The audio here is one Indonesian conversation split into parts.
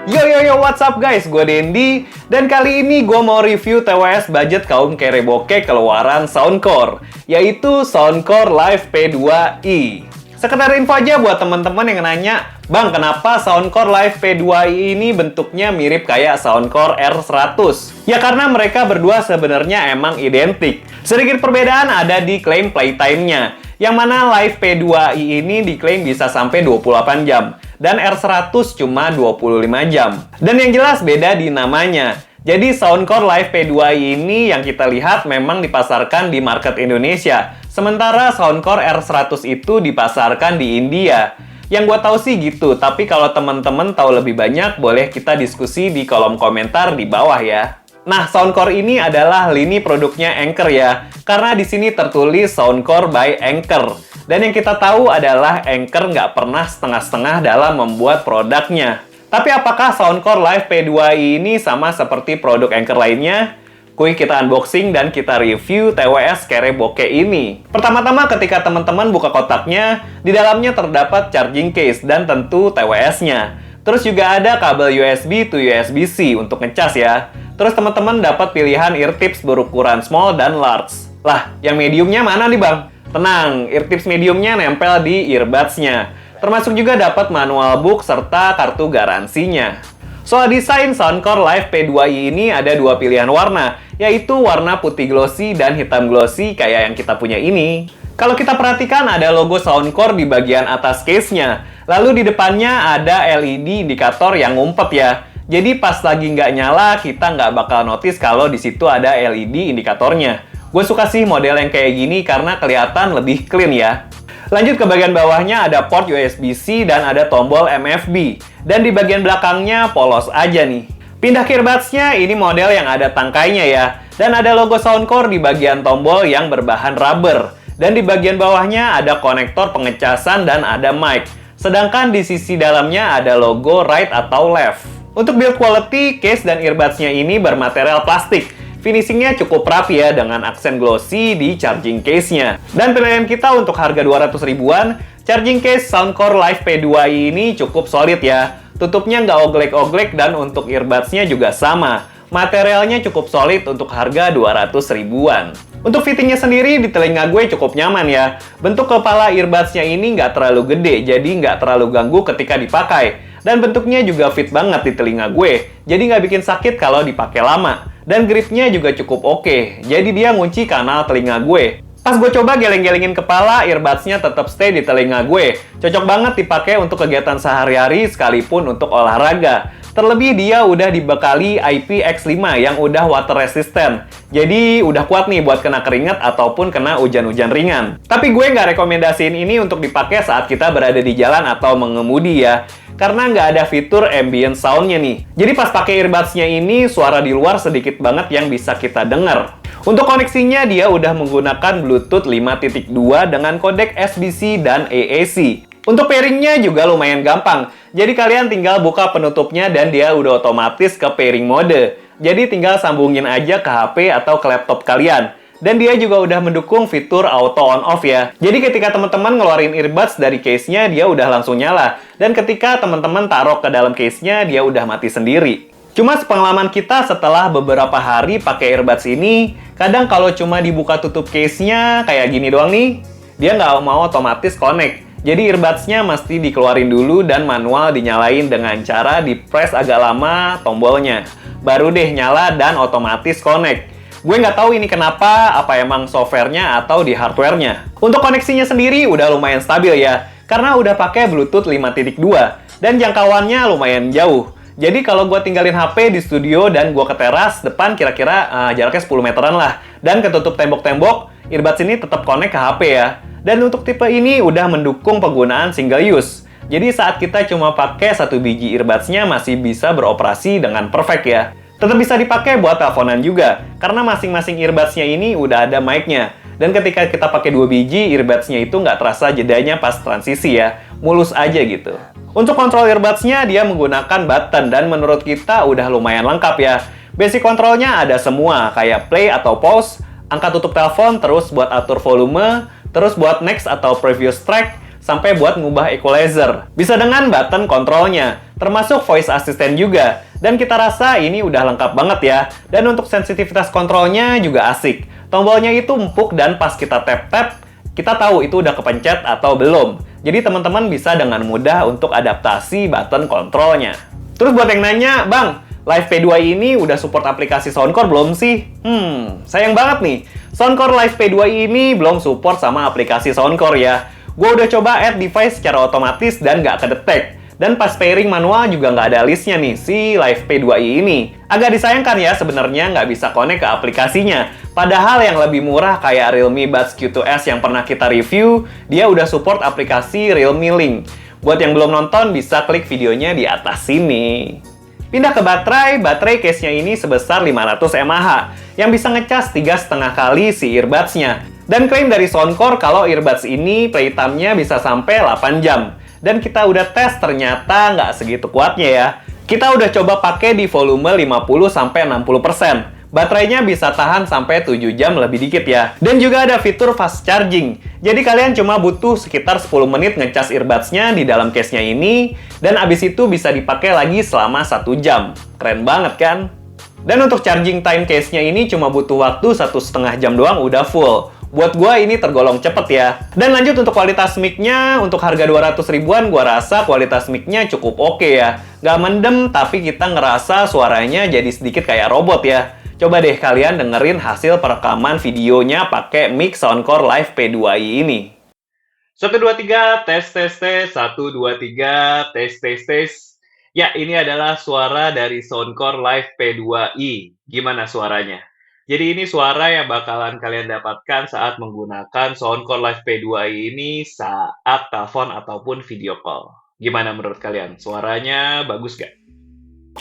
What's up guys? Gue Dendi, dan kali ini gue mau review TWS budget kaum kere bokeh keluaran Soundcore, yaitu Soundcore Live P2i. Sekedar info aja buat teman-teman yang nanya, Bang, kenapa Soundcore Live P2i ini bentuknya mirip kayak Soundcore R100? Ya karena mereka berdua sebenarnya emang identik. Sedikit perbedaan ada di klaim playtime-nya, yang mana Live P2i ini diklaim bisa sampai 28 jam, dan R100 cuma 25 jam. Dan yang jelas beda di namanya. Jadi Soundcore Live P2i ini yang kita lihat memang dipasarkan di market Indonesia, sementara Soundcore R100 itu dipasarkan di India. Yang gue tahu sih gitu, tapi kalau teman-teman tahu lebih banyak, boleh kita diskusi di kolom komentar di bawah ya. Nah, Soundcore ini adalah lini produknya Anker ya, karena di sini tertulis Soundcore by Anker. Dan yang kita tahu adalah Anker nggak pernah setengah-setengah dalam membuat produknya. Tapi apakah Soundcore Live P2i ini sama seperti produk Anker lainnya? Kuy kita unboxing dan kita review TWS kere bokeh ini. Pertama-tama ketika teman-teman buka kotaknya, di dalamnya terdapat charging case dan tentu TWS-nya. Terus juga ada kabel USB to USB-C untuk ngecas ya. Terus teman-teman dapat pilihan ear tips berukuran small dan large. Lah, yang mediumnya mana nih bang? Tenang, ear tips mediumnya nempel di earbuds-nya. Termasuk juga dapat manual book serta kartu garansinya. Soal desain Soundcore Live P2i ini ada dua pilihan warna, yaitu warna putih glossy dan hitam glossy kayak yang kita punya ini. Kalau kita perhatikan ada logo Soundcore di bagian atas case-nya. Lalu di depannya ada LED indikator yang ngumpet ya. Jadi pas lagi nggak nyala, kita nggak bakal notice kalau di situ ada LED indikatornya. Gue suka sih model yang kayak gini karena kelihatan lebih clean ya. Lanjut ke bagian bawahnya ada port USB-C dan ada tombol MFB. Dan di bagian belakangnya polos aja nih. Pindah ke earbuds-nya, ini model yang ada tangkainya ya. Dan ada logo Soundcore di bagian tombol yang berbahan rubber. Dan di bagian bawahnya ada konektor pengecasan dan ada mic. Sedangkan di sisi dalamnya ada logo right atau left. Untuk build quality, case dan earbuds-nya ini bermaterial plastik. Finishingnya cukup rapi ya dengan aksen glossy di charging case-nya. Dan pilihan kita untuk harga 200 ribuan, charging case Soundcore Live P2i ini cukup solid ya. Tutupnya nggak oglek-oglek dan untuk earbuds-nya juga sama. Materialnya cukup solid untuk harga 200 ribuan. Untuk fittingnya sendiri di telinga gue cukup nyaman ya. Bentuk kepala earbuds-nya ini nggak terlalu gede, jadi nggak terlalu ganggu ketika dipakai. Dan bentuknya juga fit banget di telinga gue, jadi nggak bikin sakit kalau dipakai lama. Dan gripnya juga cukup oke, jadi dia ngunci kanal telinga gue. Pas gue coba geleng-gelengin kepala, earbuds-nya tetap stay di telinga gue. Cocok banget dipakai untuk kegiatan sehari-hari sekalipun untuk olahraga. Terlebih dia udah dibekali IPX5 yang udah water resistant. Jadi udah kuat nih buat kena keringat ataupun kena hujan-hujan ringan. Tapi gue nggak rekomendasiin ini untuk dipakai saat kita berada di jalan atau mengemudi ya. Karena nggak ada fitur ambient sound-nya nih. Jadi pas pakai earbuds-nya ini, suara di luar sedikit banget yang bisa kita dengar. Untuk koneksinya, dia udah menggunakan Bluetooth 5.2 dengan kodek SBC dan AAC. Untuk pairingnya juga lumayan gampang. Jadi kalian tinggal buka penutupnya dan dia udah otomatis ke pairing mode. Jadi tinggal sambungin aja ke HP atau ke laptop kalian. Dan dia juga udah mendukung fitur auto on off ya. Jadi ketika teman-teman ngeluarin earbuds dari case-nya, dia udah langsung nyala. Dan ketika teman-teman taruh ke dalam case-nya, dia udah mati sendiri. Cuma sepengalaman kita setelah beberapa hari pakai earbuds ini, kadang kalau cuma dibuka tutup case-nya kayak gini doang nih, dia nggak mau otomatis connect. Jadi earbuds-nya mesti dikeluarin dulu dan manual dinyalain dengan cara di-press agak lama tombolnya. Baru deh nyala dan otomatis connect. Gue nggak tahu ini kenapa, apa emang software-nya atau di hardware-nya. Untuk koneksinya sendiri udah lumayan stabil ya, karena udah pakai Bluetooth 5.2 dan jangkauannya lumayan jauh. Jadi kalau gue tinggalin HP di studio dan gue ke teras, depan kira-kira jaraknya 10 meteran lah. Dan ketutup tembok-tembok, earbuds ini tetap connect ke HP ya. Dan untuk tipe ini udah mendukung penggunaan single use. Jadi saat kita cuma pakai satu biji earbuds-nya masih bisa beroperasi dengan perfect ya. Tetap bisa dipakai buat teleponan juga, karena masing-masing earbuds-nya ini udah ada mic-nya. Dan ketika kita pakai 2 biji, earbuds-nya itu nggak terasa jedanya pas transisi ya, mulus aja gitu. Untuk kontrol earbuds-nya, dia menggunakan button, dan menurut kita udah lumayan lengkap ya. Basic kontrolnya ada semua, kayak play atau pause, angka tutup telepon, terus buat atur volume, terus buat next atau previous track, sampai buat ngubah equalizer. Bisa dengan button kontrolnya, termasuk voice assistant juga. Dan kita rasa ini udah lengkap banget ya. Dan untuk sensitivitas kontrolnya juga asik. Tombolnya itu empuk dan pas kita tap-tap, kita tahu itu udah kepencet atau belum. Jadi teman-teman bisa dengan mudah untuk adaptasi button kontrolnya. Terus buat yang nanya, Bang, Live P2i ini udah support aplikasi Soundcore belum sih? Sayang banget nih. Soundcore Live P2i ini belum support sama aplikasi Soundcore ya. Gue udah coba add device secara otomatis dan nggak kedetek. Dan pas pairing manual juga nggak ada listnya nih, si Live P2i ini. Agak disayangkan ya sebenarnya nggak bisa connect ke aplikasinya. Padahal yang lebih murah kayak Realme Buds Q2S yang pernah kita review, dia udah support aplikasi Realme Link. Buat yang belum nonton, bisa klik videonya di atas sini. Pindah ke baterai case-nya ini sebesar 500 mAh, yang bisa ngecas 3,5 kali si earbuds-nya. Dan klaim dari Soundcore kalau earbuds ini playtime-nya bisa sampai 8 jam. Dan kita udah tes, ternyata nggak segitu kuatnya ya. Kita udah coba pakai di volume 50-60%. Baterainya bisa tahan sampai 7 jam lebih dikit ya. Dan juga ada fitur fast charging. Jadi kalian cuma butuh sekitar 10 menit ngecas earbuds-nya di dalam case-nya ini. Dan abis itu bisa dipakai lagi selama 1 jam. Keren banget kan? Dan untuk charging time case-nya ini cuma butuh waktu 1,5 jam doang udah full. Buat gua ini tergolong cepet ya. Dan lanjut untuk kualitas mic-nya, untuk harga 200 ribuan gua rasa kualitas mic-nya cukup oke ya. Nggak mendem, tapi kita ngerasa suaranya jadi sedikit kayak robot ya. Coba deh kalian dengerin hasil perekaman videonya pakai mic Soundcore Live P2i ini. 1, 2, 3, tes, 1, 2, 3, tes. Ya, ini adalah suara dari Soundcore Live P2i. Gimana suaranya? Jadi ini suara yang bakalan kalian dapatkan saat menggunakan Soundcore Live P2i ini saat telepon ataupun video call. Gimana menurut kalian? Suaranya bagus gak?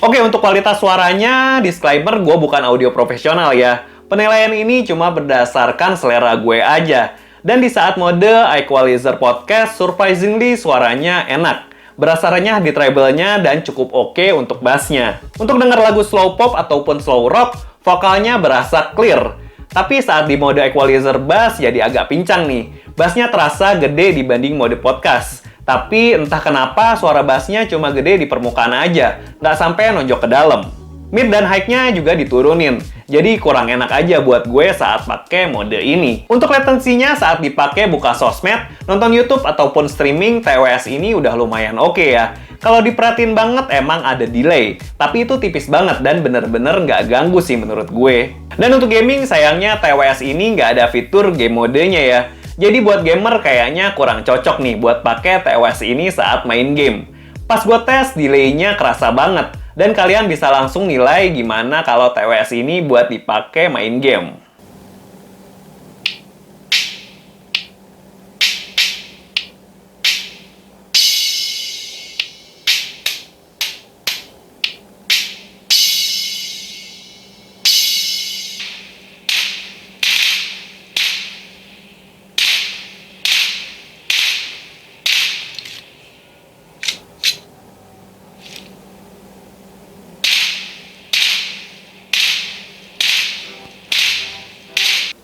Oke, untuk kualitas suaranya, disclaimer, gue bukan audio profesional ya. Penilaian ini cuma berdasarkan selera gue aja. Dan di saat mode Equalizer Podcast, surprisingly suaranya enak. Berasa renyah di treble-nya dan cukup oke untuk bass-nya. Untuk denger lagu slow pop ataupun slow rock, vokalnya berasa clear. Tapi saat di mode Equalizer Bass jadi agak pincang nih. Bass-nya terasa gede dibanding mode podcast. Tapi entah kenapa suara bassnya cuma gede di permukaan aja, nggak sampai nonjok ke dalam. Mid dan high-nya juga diturunin, jadi kurang enak aja buat gue saat pakai mode ini. Untuk latensinya saat dipakai buka sosmed, nonton YouTube ataupun streaming, TWS ini udah lumayan oke ya. Kalau diperhatiin banget emang ada delay, tapi itu tipis banget dan bener-bener nggak ganggu sih menurut gue. Dan untuk gaming, sayangnya TWS ini nggak ada fitur game modenya ya. Jadi buat gamer kayaknya kurang cocok nih buat pakai TWS ini saat main game. Pas gue tes, delay-nya kerasa banget. Dan kalian bisa langsung nilai gimana kalau TWS ini buat dipakai main game.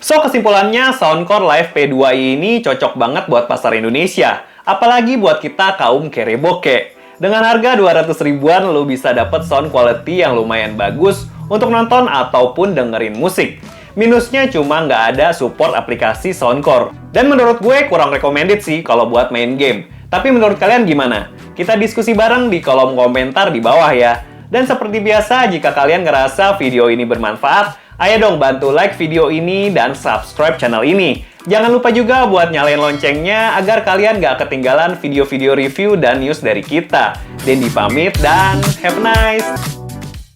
So, kesimpulannya, Soundcore Live P2i ini cocok banget buat pasar Indonesia. Apalagi buat kita kaum kereboke. Dengan harga 200 ribuan, lo bisa dapet sound quality yang lumayan bagus untuk nonton ataupun dengerin musik. Minusnya cuma nggak ada support aplikasi Soundcore. Dan menurut gue kurang recommended sih kalau buat main game. Tapi menurut kalian gimana? Kita diskusi bareng di kolom komentar di bawah ya. Dan seperti biasa, jika kalian ngerasa video ini bermanfaat, ayo dong bantu like video ini dan subscribe channel ini. Jangan lupa juga buat nyalain loncengnya agar kalian gak ketinggalan video-video review dan news dari kita. Dendi pamit dan have a nice!